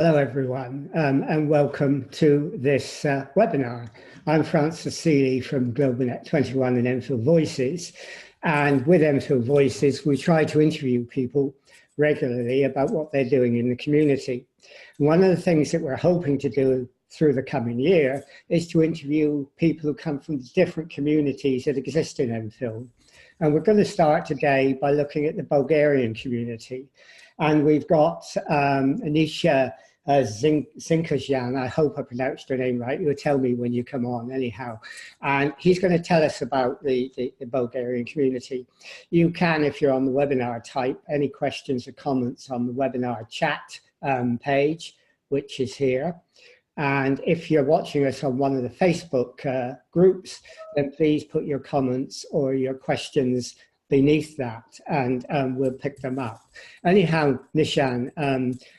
Hello, everyone, and welcome to this webinar. I'm Francis Seeley from GlobalNet 21 and Enfield Voices. And with Enfield Voices, we try to interview people regularly about what they're doing in the community. One of the things that we're hoping to do through the coming year is to interview people who come from different communities that exist in Enfield. And we're going to start today by looking at the Bulgarian community. And we've got Nishan Dzhingozyan. I hope I pronounced your name right. You'll tell me when you come on anyhow. And he's going to tell us about the Bulgarian community. You can, if you're on the webinar, type any questions or comments on the webinar chat page, which is here. And if you're watching us on one of the Facebook groups, then please put your comments or your questions beneath that, and we'll pick them up. Anyhow, Nishan,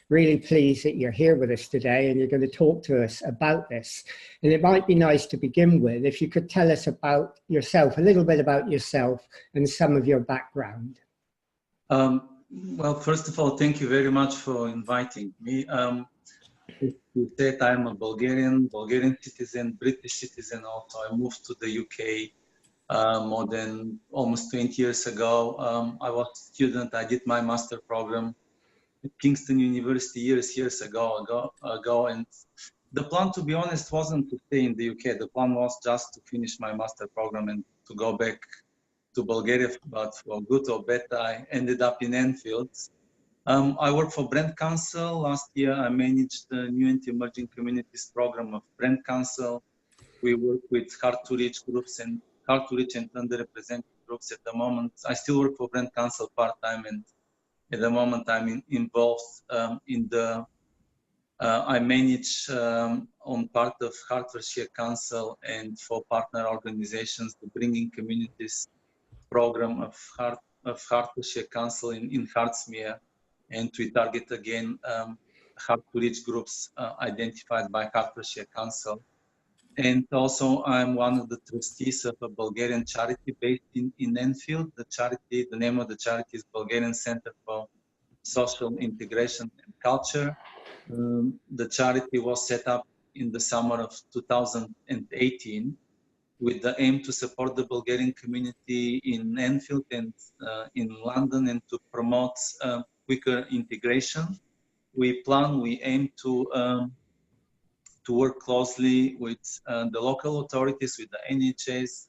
really pleased that you're here with us today and you're going to talk to us about this. And it might be nice to begin with, if you could tell us about yourself, a little bit about yourself and some of your background. Well, first of all, thank you very much for inviting me. You said I'm a Bulgarian citizen, British citizen also. I moved to the UK more than almost 20 years ago. I was a student. I did my master program at Kingston University years ago. And the plan, to be honest, wasn't to stay in the UK. The plan was just to finish my master program and to go back to Bulgaria. But for good or bad, I ended up in Enfield. I work for Brand Council. Last year, I managed the new anti-emerging communities program of Brand Council. We work with hard-to-reach groups and hard-to-reach and underrepresented groups at the moment. I still work for Brand Council part-time, and at the moment, I'm involved in the. I manage on part of Hertfordshire Council and for partner organizations the Bringing Communities program of Hertfordshire Council in Hertsmere. And we target again hard-to-reach groups identified by Hertfordshire Council. And also, I'm one of the trustees of a Bulgarian charity based in Enfield. The name of the charity is Bulgarian Center for Social Integration and Culture. The charity was set up in the summer of 2018 with the aim to support the Bulgarian community in Enfield and in London and to promote quicker integration. We aim to work closely with the local authorities, with the NHS,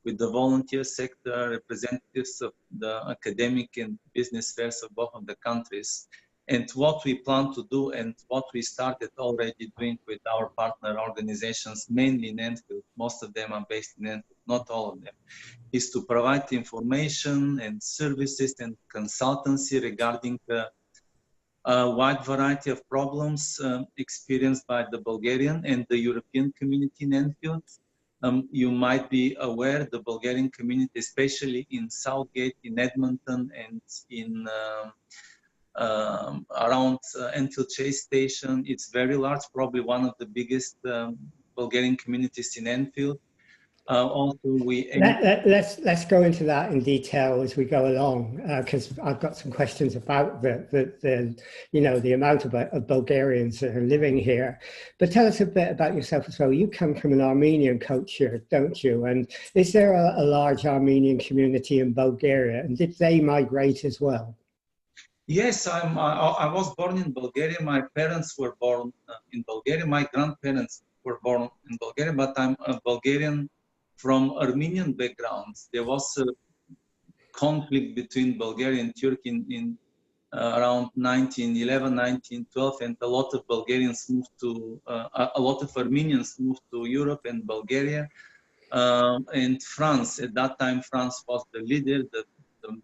with the volunteer sector, representatives of the academic and business spheres of both of the countries. And what we plan to do and what we started already doing with our partner organizations, mainly in Enfield, most of them are based in Enfield, not all of them, is to provide information and services and consultancy regarding the wide variety of problems experienced by the Bulgarian and the European community in Enfield. You might be aware the Bulgarian community, especially in Southgate, in Edmonton, and in around Enfield Chase Station. It's very large, probably one of the biggest Bulgarian communities in Enfield. Also, let's go into that in detail as we go along, because I've got some questions about the amount of Bulgarians that are living here. But tell us a bit about yourself as well. You come from an Armenian culture, don't you? And is there a large Armenian community in Bulgaria? And did they migrate as well? Yes, I was born in Bulgaria. My parents were born in Bulgaria. My grandparents were born in Bulgaria, but I'm a Bulgarian from Armenian backgrounds. There was a conflict between Bulgaria and Turkey in around 1911, 1912, and a lot of Bulgarians moved to, a lot of Armenians moved to Europe and Bulgaria and France. At that time, France was the leader,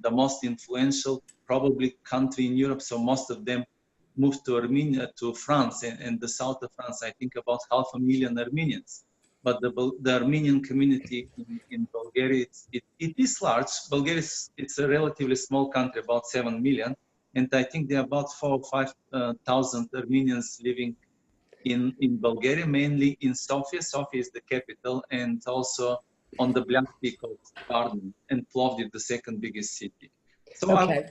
the most influential probably country in Europe. So most of them moved to Armenia, to France and the south of France. I think about 500,000 Armenians. But the Armenian community in Bulgaria, it is large. Bulgaria it's a relatively small country, about 7 million. And I think there are about 4,000 or 5,000 Armenians living in Bulgaria, mainly in Sofia. Sofia is the capital, and also on the Black Sea coast, Varna, and Plovdiv, the second biggest city. So okay.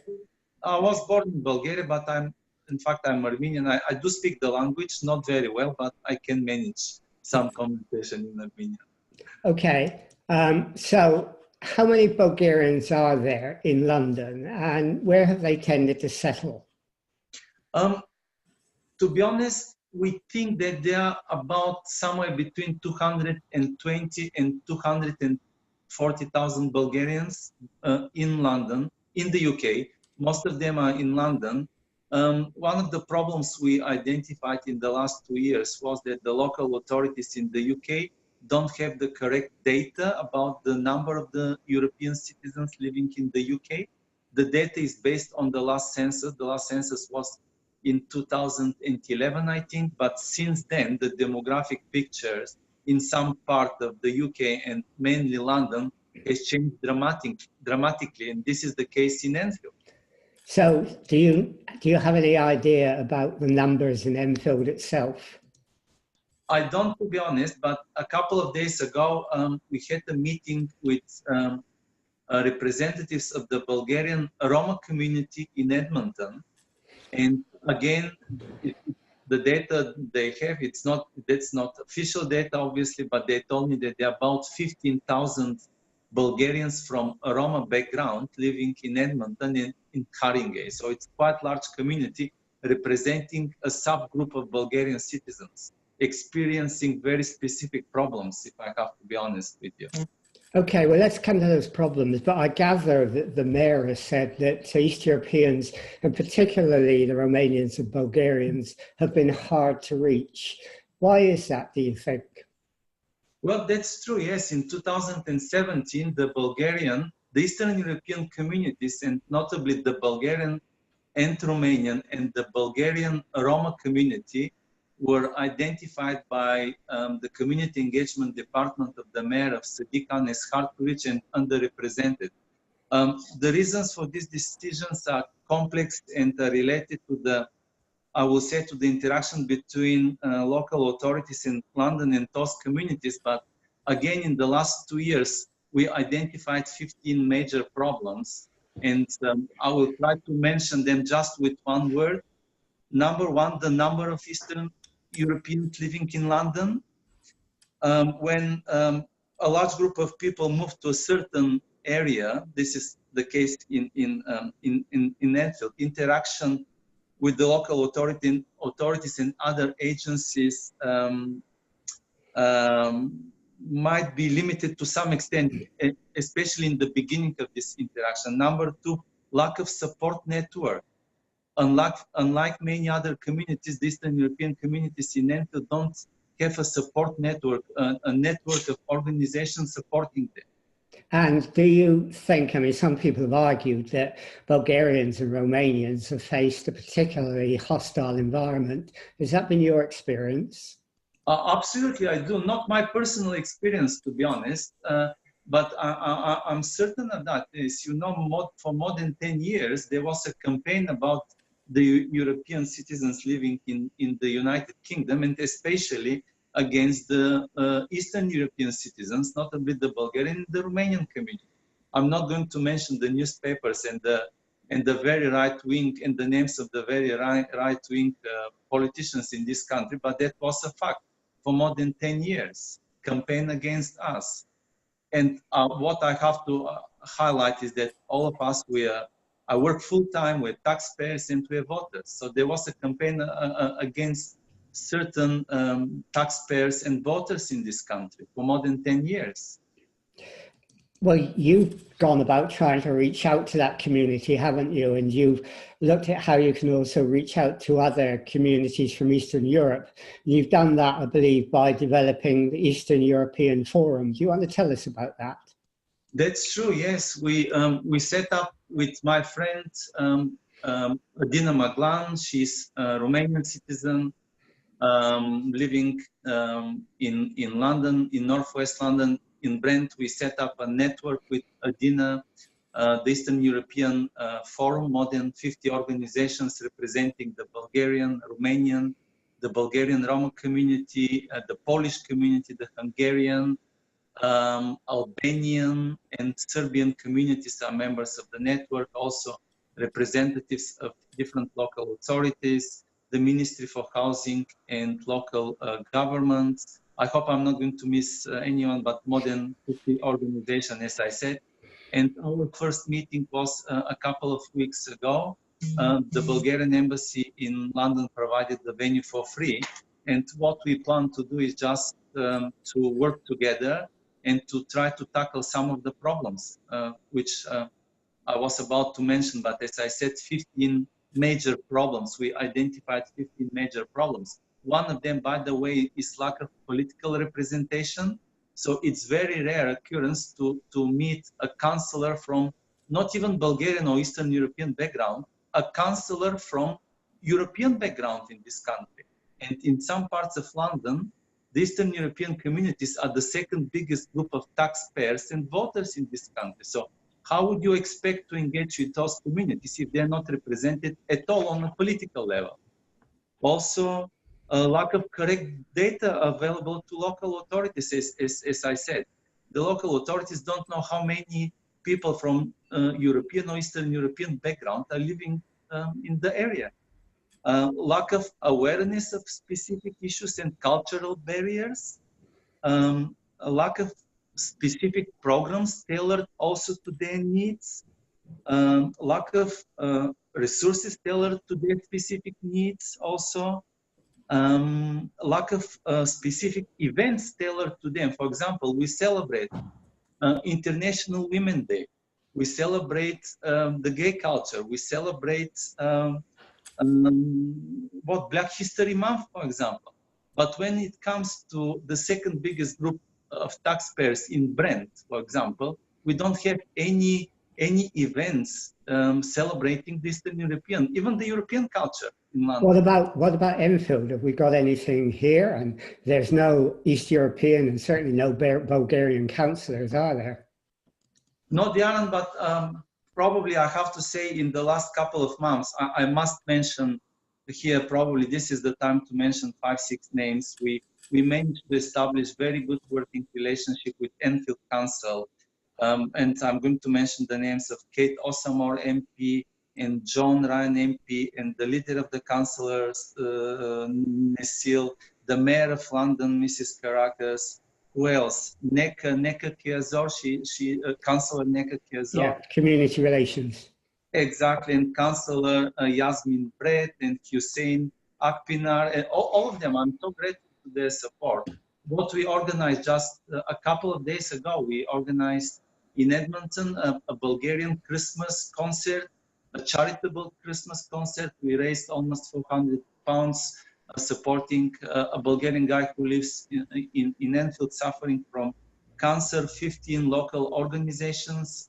I was born in Bulgaria, but I'm in fact, I'm Armenian. I do speak the language, not very well, but I can manage some conversation in Armenian. Okay. So how many Bulgarians are there in London, and where have they tended to settle? To be honest, we think that there are about somewhere between 220 and 240,000 Bulgarians in London, in the UK. Most of them are in London. One of the problems we identified in the last 2 years was that the local authorities in the UK don't have the correct data about the number of the European citizens living in the UK. The data is based on the last census. The last census was in 2011, I think, but since then, the demographic pictures in some part of the UK and mainly London has changed dramatically, and this is the case in Enfield. So do you have any idea about the numbers in Enfield itself? I don't, to be honest, but a couple of days ago, we had a meeting with representatives of the Bulgarian Roma community in Edmonton. And again, the data they have, that's not official data, obviously, but they told me that there are about 15,000 Bulgarians from a Roma background living in Edmonton and in Haringey. So it's quite a large community representing a subgroup of Bulgarian citizens experiencing very specific problems, if I have to be honest with you. Okay, well, let's come to those problems. But I gather that the mayor has said that East Europeans, and particularly the Romanians and Bulgarians, have been hard to reach. Why is that, do you think? Well, that's true, yes. In 2017, the Eastern European communities, and notably the Bulgarian and Romanian and the Bulgarian Roma community, were identified by the Community Engagement Department of the Mayor of Sadikan as hard-to-reach and underrepresented. The reasons for these decisions are complex and are related to I will say, to the interaction between local authorities in London and those communities. But again, in the last 2 years, we identified 15 major problems, and I will try to mention them just with one word. Number one, the number of Eastern Europeans living in London. When a large group of people move to a certain area, this is the case in Enfield, interaction with the local authorities and other agencies might be limited to some extent, especially in the beginning of this interaction. Number two, lack of support network. Unlike many other communities, the Eastern European communities in Enfield don't have a support network, a network of organizations supporting them. And do you think, I mean, some people have argued that Bulgarians and Romanians have faced a particularly hostile environment. Has that been your experience? Absolutely, I do. Not my personal experience, to be honest, but I'm certain of that. As you know, for more than 10 years, there was a campaign about the European citizens living in the United Kingdom, and especially against the Eastern European citizens, notably the Bulgarian and the Romanian community. I'm not going to mention the newspapers and the very right wing and the names of the very right wing politicians in this country, but that was a fact for more than 10 years, campaign against us. And what I have to highlight is that all of us, I work full-time, we're taxpayers and we're voters. So there was a campaign against certain taxpayers and voters in this country for more than 10 years. Well, you've gone about trying to reach out to that community, haven't you? And you've looked at how you can also reach out to other communities from Eastern Europe. You've done that, I believe, by developing the Eastern European Forum. Do you want to tell us about that? That's true, yes. We set up with my friend, Adina Maglan. She's a Romanian citizen living in London, in Northwest London. In Brent, we set up a network with Adina, the Eastern European Forum, more than 50 organizations representing the Bulgarian, Romanian, the Bulgarian Roma community, the Polish community, the Hungarian, Albanian and Serbian communities are members of the network. Also, representatives of different local authorities, the Ministry for Housing and local governments. I hope I'm not going to miss anyone, but more than 50 organizations, as I said. And our first meeting was a couple of weeks ago. The Bulgarian embassy in London provided the venue for free. And what we plan to do is just to work together and to try to tackle some of the problems, which I was about to mention, but as I said, 15 major problems. We identified 15 major problems. One of them, by the way, is lack of political representation. So it's very rare occurrence to meet a counselor from not even Bulgarian or Eastern European background, a counselor from European background in this country. And in some parts of London, the Eastern European communities are the second biggest group of taxpayers and voters in this country. So how would you expect to engage with those communities if they're not represented at all on a political level? Also, a lack of correct data available to local authorities, as I said. The local authorities don't know how many people from European or Eastern European background are living in the area. Lack of awareness of specific issues and cultural barriers. A lack of specific programs tailored also to their needs. Lack of resources tailored to their specific needs also. Lack of specific events tailored to them. For example, we celebrate International Women's Day. We celebrate the gay culture. We celebrate Black History Month, for example. But when it comes to the second biggest group of taxpayers in Brent, for example, we don't have any events celebrating the Eastern European, even the European culture in London. What about Enfield? Have we got anything here? And there's no East European and certainly no Bulgarian councillors, are there? No, they aren't, but probably I have to say in the last couple of months, I must mention here, probably this is the time to mention 5-6 names. We managed to establish very good working relationship with Enfield Council. And I'm going to mention the names of Kate Osamor MP and John Ryan MP and the leader of the councillors, Nesil, the mayor of London, Mrs. Karakas. Who else? Neka Kiazor, she Councillor Neka Kiazor. Yeah, community relations. Exactly, and Councillor Yasmin Brett and Hussein Akpinar, and all of them. I'm so grateful to their support. What we organized just a couple of days ago, we organized in Edmonton a Bulgarian Christmas concert, a charitable Christmas concert. We raised almost £400 supporting a Bulgarian guy who lives in Enfield suffering from cancer. 15 local organizations,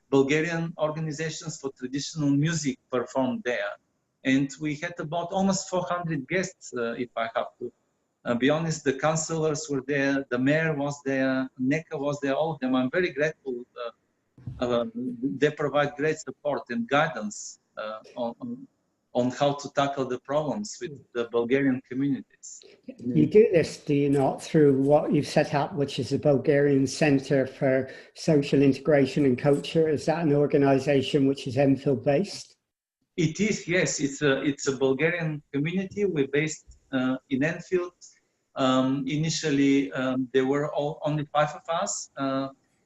Bulgarian organizations for traditional music performed there. And we had about almost 400 guests, if I have to be honest. The councillors were there, the mayor was there, Neka was there, all of them. I'm very grateful. They provide great support and guidance on how to tackle the problems with the Bulgarian communities. You do this, do you not, through what you've set up, which is the Bulgarian Centre for Social Integration and Culture? Is that an organization which is Enfield based? It is, yes. It's a Bulgarian community. We're based in Enfield. Initially, there were only 5 of us.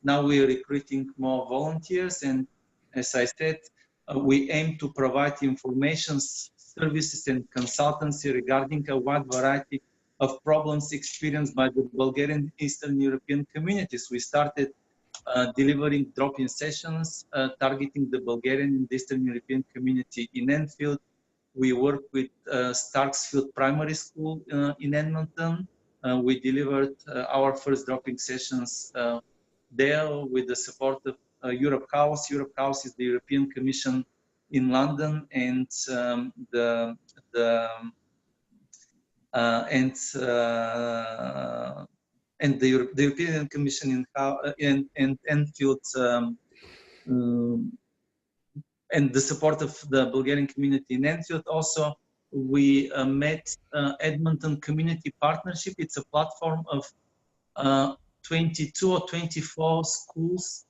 Now we're recruiting more volunteers. And as I said, we aim to provide information, services, and consultancy regarding a wide variety of problems experienced by the Bulgarian Eastern European communities. We started delivering drop-in sessions targeting the Bulgarian and Eastern European community in Enfield. We work with Starksfield Primary School in Edmonton. We delivered our first drop-in sessions there with the support of Europe House. Europe House is the European Commission in London, and the European Commission in Enfield, and the support of the Bulgarian community in Enfield. Also, we met Edmonton Community Partnership. It's a platform of 22 or 24 schools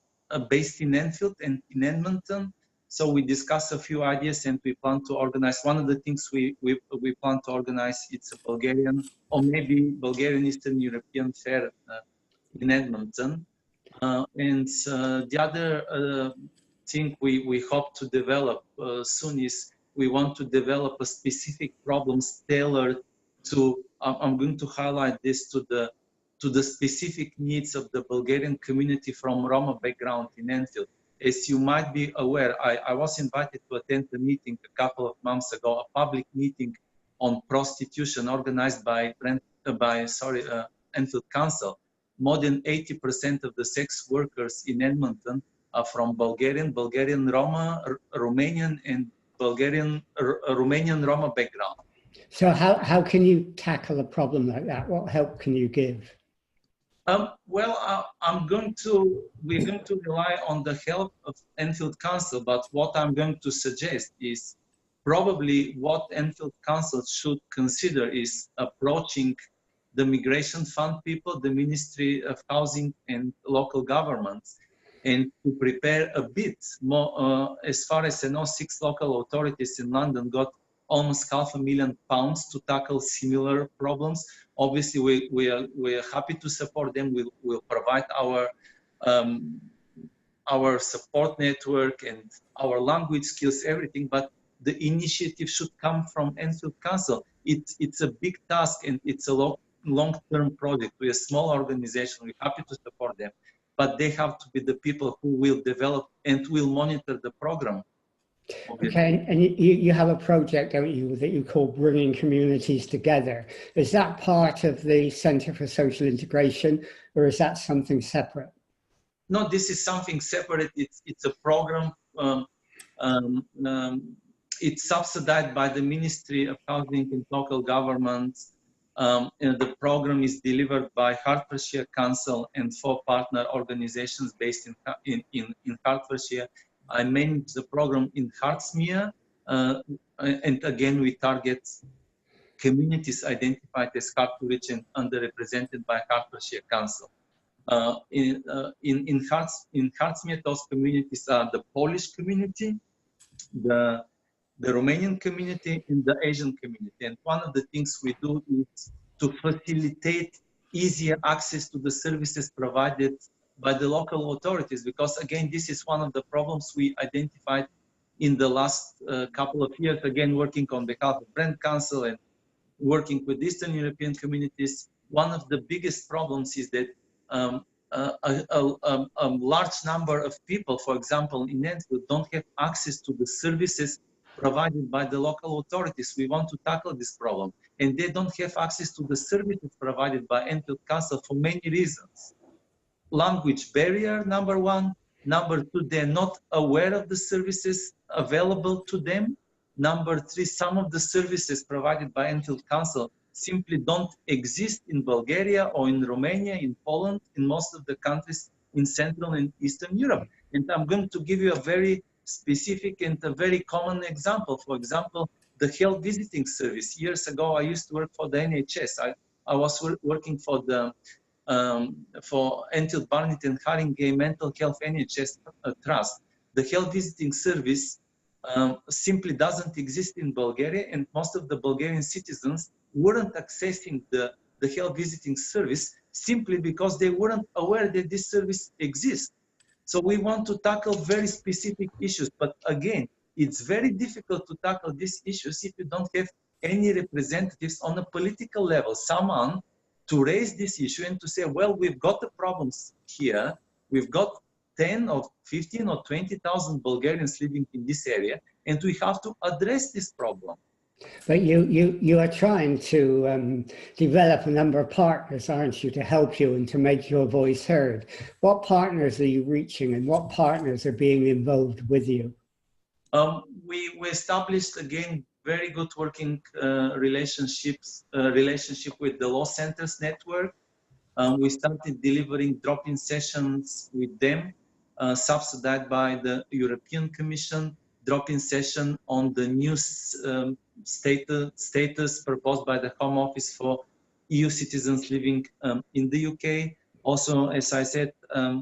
based in Enfield and in Edmonton. So we discussed a few ideas and we plan to organize. One of the things we plan to organize, it's a Bulgarian or maybe Bulgarian Eastern European fair in Edmonton. And the other thing we hope to develop soon is we want to develop a specific problems tailored to, I'm going to highlight this, to the specific needs of the Bulgarian community from Roma background in Enfield. As you might be aware, I was invited to attend a meeting a couple of months ago, a public meeting on prostitution organized by Enfield Council. More than 80% of the sex workers in Edmonton are from Bulgarian Roma, Romanian, and Romanian Roma background. So how can you tackle a problem like that? What help can you give? Well, we're going to rely on the help of Enfield Council, but what I'm going to suggest is probably what Enfield Council should consider is approaching the Migration Fund people, the Ministry of Housing and local governments, and to prepare a bit more. As far as I know, 6 local authorities in London got almost £500,000 to tackle similar problems. Obviously, we are happy to support them. We'll provide our support network and our language skills, everything. But the initiative should come from Enfield Council. It's a big task and it's a long-term project. We're a small organization. We're happy to support them, but they have to be the people who will develop and will monitor the program. Okay, and you have a project, don't you, that you call Bringing Communities Together. Is that part of the Centre for Social Integration, or is that something separate? No, this is something separate. It's a program. It's subsidized by the Ministry of Housing and Local Governments. And the program is delivered by Hertfordshire Council and 4 partner organizations based in Hertfordshire. I manage the program in Hertsmere, and again we target communities identified as hard to reach and underrepresented by Hertfordshire Council. In Hertsmere, those communities are the Polish community, the Romanian community, and the Asian community. And one of the things we do is to facilitate easier access to the services provided by the local authorities, because again, this is one of the problems we identified in the last couple of years, again, working on behalf of Brent Council and working with Eastern European communities. One of the biggest problems is that a large number of people, for example, in Enfield, don't have access to the services provided by the local authorities. We want to tackle this problem. And they don't have access to the services provided by Enfield Council for many reasons. Language barrier, number 1. Number 2, they're not aware of the services available to them. Number 3, some of the services provided by Enfield Council simply don't exist in Bulgaria or in Romania, in Poland, in most of the countries in Central and Eastern Europe. And I'm going to give you a very specific and a very common example. For example, the health visiting service. Years ago, I used to work for the NHS. I was working for the for Enfield, Barnet and Haringey Mental Health NHS Trust. The health visiting service simply doesn't exist in Bulgaria, and most of the Bulgarian citizens weren't accessing the health visiting service simply because they weren't aware that this service exists. So we want to tackle very specific issues, but again, it's very difficult to tackle these issues if you don't have any representatives on a political level, someone to raise this issue and to say, well, we've got the problems here. We've got 10 or 15 or 20,000 Bulgarians living in this area, and we have to address this problem. But you are trying to develop a number of partners, aren't you, to help you and to make your voice heard. What partners are you reaching, and what partners are being involved with you? We established, again, very good working relationship with the Law Centers Network. We started delivering drop-in sessions with them, subsidized by the European Commission, drop-in session on the new status proposed by the Home Office for EU citizens living in the UK. Also, as I said,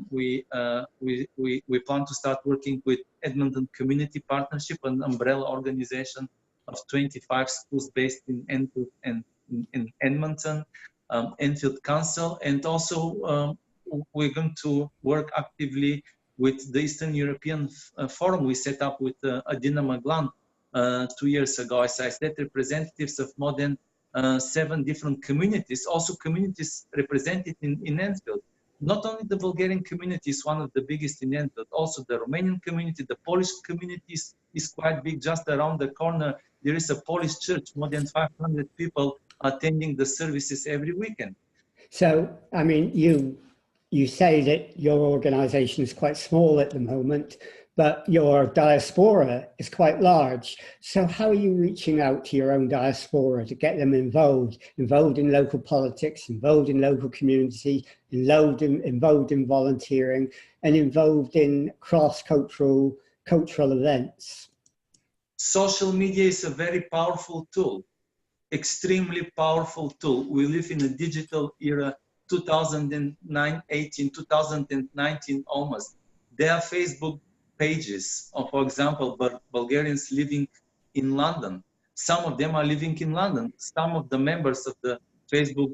we plan to start working with Edmonton Community Partnership, an umbrella organization of 25 schools based in Enfield and in Edmonton, Enfield Council, and also we're going to work actively with the Eastern European Forum we set up with Adina Maglan 2 years ago. As I said, representatives of more than 7 different communities, also communities represented in Enfield. Not only the Bulgarian community is one of the biggest in Enfield, also the Romanian community, the Polish community is quite big. Just around the corner, there is a Polish church, more than 500 people attending the services every weekend. So, I mean, you say that your organization is quite small at the moment, but your diaspora is quite large. So how are you reaching out to your own diaspora to get them involved in local politics, involved in local community, involved in volunteering, and involved in cross-cultural events? Social media is a very powerful tool, extremely powerful tool. We live in a digital era, 2018, 2019 almost. There are Facebook pages of, for example, Bulgarians living in London. Some of them are living in London. Some of the members of the Facebook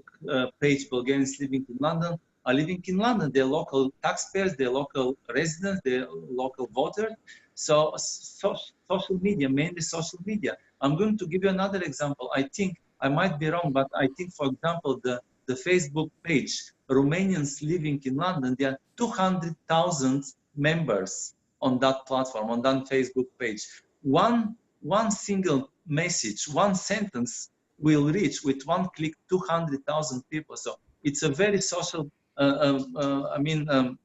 page Bulgarians living in London are living in London. They're local taxpayers, they're local residents, they're local voters. So social media, mainly social media. I'm going to give you another example. I think, I might be wrong, but I think, for example, the Facebook page, Romanians living in London, there are 200,000 members on that platform, on that Facebook page. One single message, one sentence will reach with one click 200,000 people. So it's a very social, the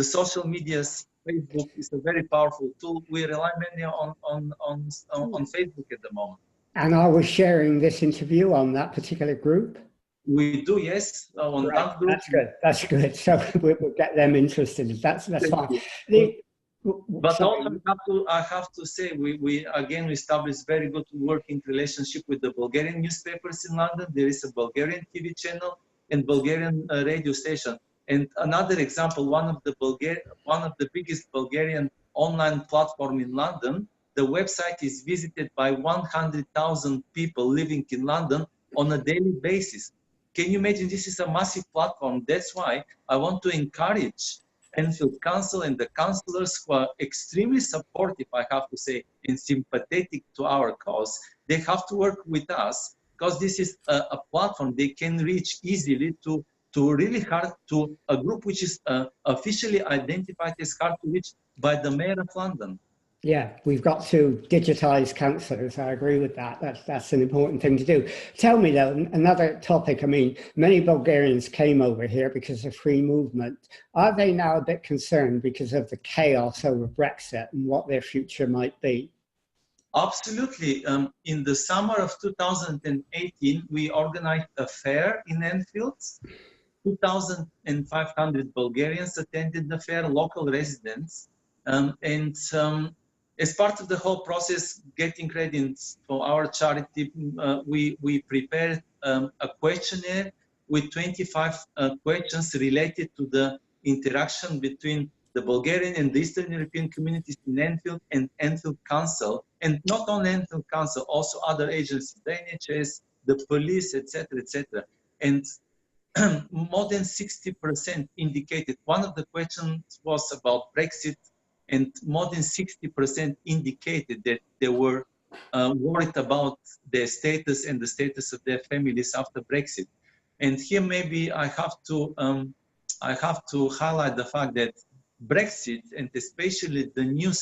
social media's Facebook is a very powerful tool. We rely mainly on Facebook at the moment. And are we sharing this interview on that particular group? We do, yes. On right. that group. That's good. That's good. So we'll get them interested. That's fine. But also I have to say, we again established very good working relationship with the Bulgarian newspapers in London. There is a Bulgarian TV channel and Bulgarian radio station. And another example, one of the biggest Bulgarian online platform in London, the website is visited by 100,000 people living in London on a daily basis. Can you imagine? This is a massive platform. That's why I want to encourage Enfield Council and the councillors who are extremely supportive, I have to say, and sympathetic to our cause. They have to work with us because this is a platform they can reach easily to really hard to a group which is officially identified as hard to reach by the Mayor of London. Yeah, we've got to digitize councillors. I agree with that. That's an important thing to do. Tell me though, another topic. I mean, many Bulgarians came over here because of free movement. Are they now a bit concerned because of the chaos over Brexit and what their future might be? Absolutely. In the summer of 2018, we organized a fair in Enfield. 2,500 Bulgarians attended the fair, local residents. As part of the whole process, getting ready for our charity, we prepared a questionnaire with 25 questions related to the interaction between the Bulgarian and the Eastern European communities in Enfield and Enfield Council, and not only Enfield Council, also other agencies, the NHS, the police, etc., etc. And more than 60% indicated. One of the questions was about Brexit, and more than 60% indicated that they were worried about their status and the status of their families after Brexit. And here maybe I have to highlight the fact that Brexit, and especially the new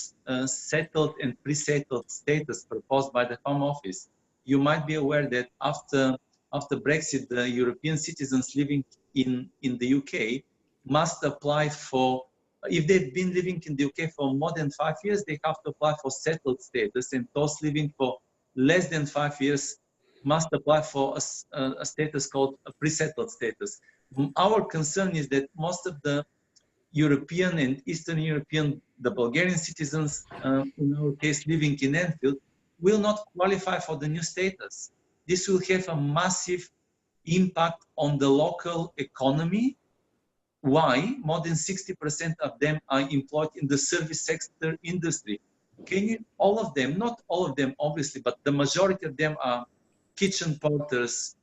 settled and pre-settled status proposed by the Home Office, you might be aware that after Brexit, the European citizens living in the UK must apply for, if they've been living in the UK for more than 5 years, they have to apply for settled status, and those living for less than 5 years must apply for a status called a pre-settled status. Our concern is that most of the European and Eastern European, the Bulgarian citizens, in our case living in Enfield, will not qualify for the new status. This will have a massive impact on the local economy, why more than 60% of them are employed in the service sector industry. Can you, all of them, not all of them obviously, but the majority of them are kitchen porters,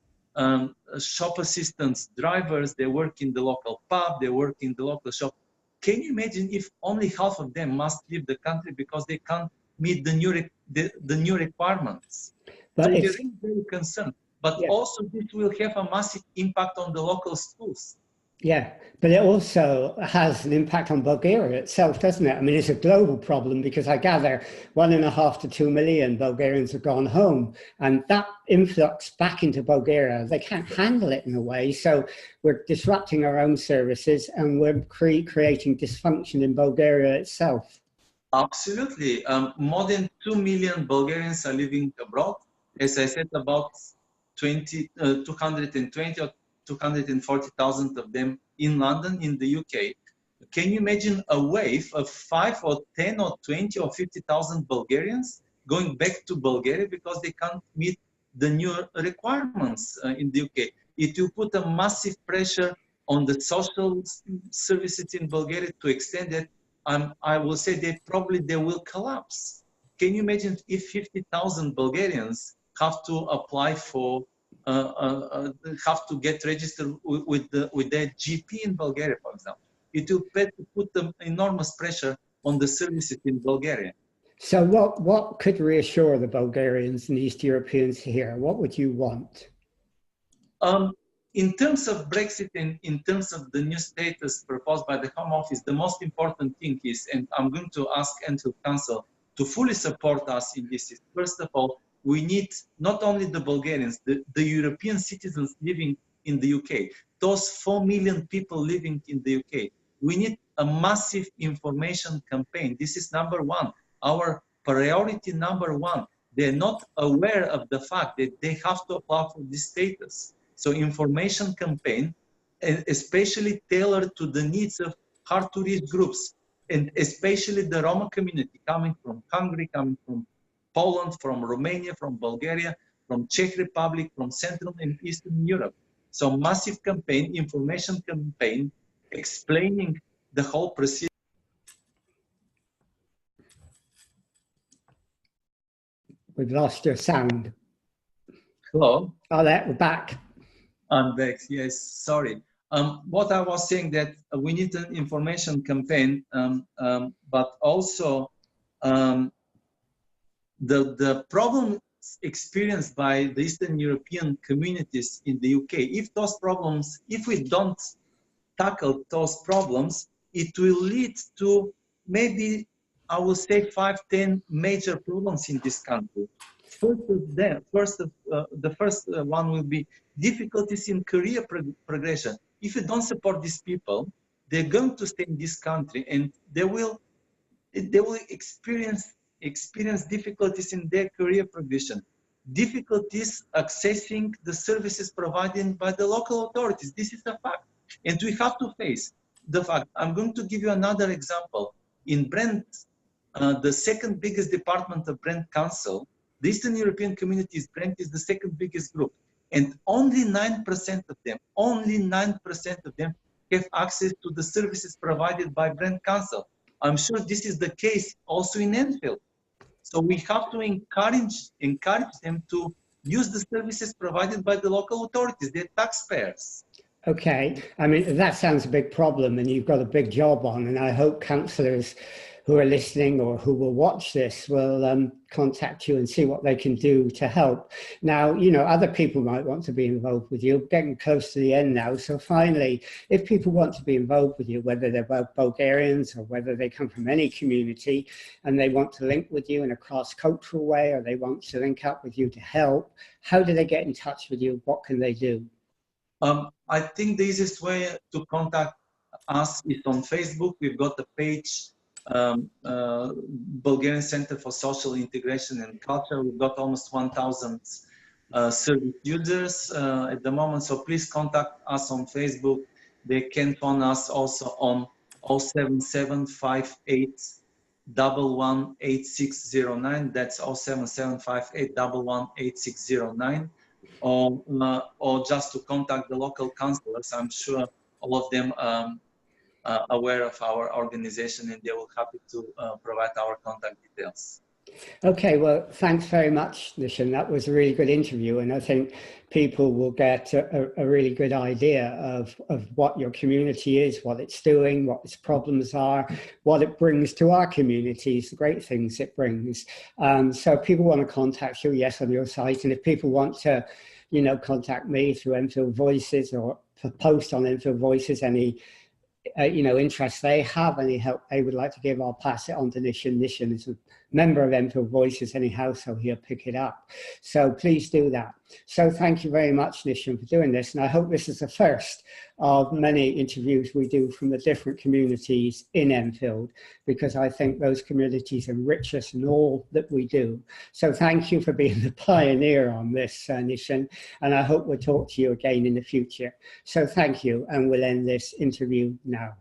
shop assistants, drivers, they work in the local pub, they work in the local shop. Can you imagine if only half of them must leave the country because they can't meet the new requirements? But So we're it's, really very concerned. But yeah. also this will have a massive impact on the local schools. Yeah, but it also has an impact on Bulgaria itself, doesn't it? I mean, it's a global problem because I gather 1.5 to 2 million Bulgarians have gone home, and that influx back into Bulgaria, they can't handle it in a way. So we're disrupting our own services and we're creating dysfunction in Bulgaria itself. Absolutely. More than 2 million Bulgarians are living abroad. As I said, about 220 or 240,000 of them in London, in the UK. Can you imagine a wave of 5 or 10 or 20 or 50,000 Bulgarians going back to Bulgaria because they can't meet the new requirements in the UK? It will put a massive pressure on the social services in Bulgaria to extend that I will say that probably they will collapse. Can you imagine if 50,000 Bulgarians have to apply for have to get registered with their GP in Bulgaria, for example? It will put enormous pressure on the services in Bulgaria. So what could reassure the Bulgarians and East Europeans here? What would you want? In terms of Brexit and in terms of the new status proposed by the Home Office, the most important thing is, and I'm going to ask Enfield Council to fully support us in this, is first of all, we need not only the Bulgarians, the European citizens living in the UK, those 4 million people living in the UK. We need a massive information campaign. This is number one, our priority number one. They're not aware of the fact that they have to apply for this status. So information campaign, especially tailored to the needs of hard to reach groups, and especially the Roma community coming from Hungary, coming from Poland, from Romania, from Bulgaria, from Czech Republic, from Central and Eastern Europe. So massive campaign, information campaign, explaining the whole procedure. We've lost your sound. Hello? Oh, there, we're back. I'm back, yes, sorry. What I was saying that we need an information campaign, but also the problem experienced by the Eastern European communities in the UK, if those problems, if we don't tackle those problems, it will lead to maybe, I will say, 5-10 major problems in this country. The first one will be difficulties in career progression. If you don't support these people, they're going to stay in this country and they will experience difficulties in their career progression, difficulties accessing the services provided by the local authorities. This is a fact, and we have to face the fact. I'm going to give you another example. In Brent, the second biggest department of Brent Council, the Eastern European Communities, Brent is the second biggest group, and only 9% of them have access to the services provided by Brent Council. I'm sure this is the case also in Enfield. So we have to encourage them to use the services provided by the local authorities, their taxpayers. Okay, I mean, that sounds a big problem and you've got a big job on, and I hope councillors who are listening or who will watch this will contact you and see what they can do to help. Now, you know, other people might want to be involved with you. Getting close to the end now. So finally, if people want to be involved with you, whether they're Bulgarians or whether they come from any community and they want to link with you in a cross-cultural way, or they want to link up with you to help, how do they get in touch with you? What can they do? I think the easiest way to contact us is on Facebook. We've got a page, Bulgarian Center for Social Integration and Culture. We've got almost 1,000 service users at the moment, so please contact us on Facebook. They can phone us also on 07758118609. That's 07758118609. Or just to contact the local councillors. I'm sure all of them aware of our organization, and they will happy to provide our contact details. Okay, well, thanks very much, Nishan. That was a really good interview, and I think people will get a really good idea of what your community is, what it's doing, what its problems are, what it brings to our communities, the great things it brings. So if people want to contact you, yes, on your site, and if people want to, you know, contact me through Enfield Voices or post on Enfield Voices, any you know, interest they have, any help they would like to give, I'll pass it on to Nishan. Nishan is a member of Enfield Voices anyhow, so he'll pick it up. So please do that. So thank you very much, Nishan, for doing this. And I hope this is the first of many interviews we do from the different communities in Enfield, because I think those communities enrich us in all that we do. So thank you for being the pioneer on this, Nishan, and I hope we'll talk to you again in the future. So thank you, and we'll end this interview now.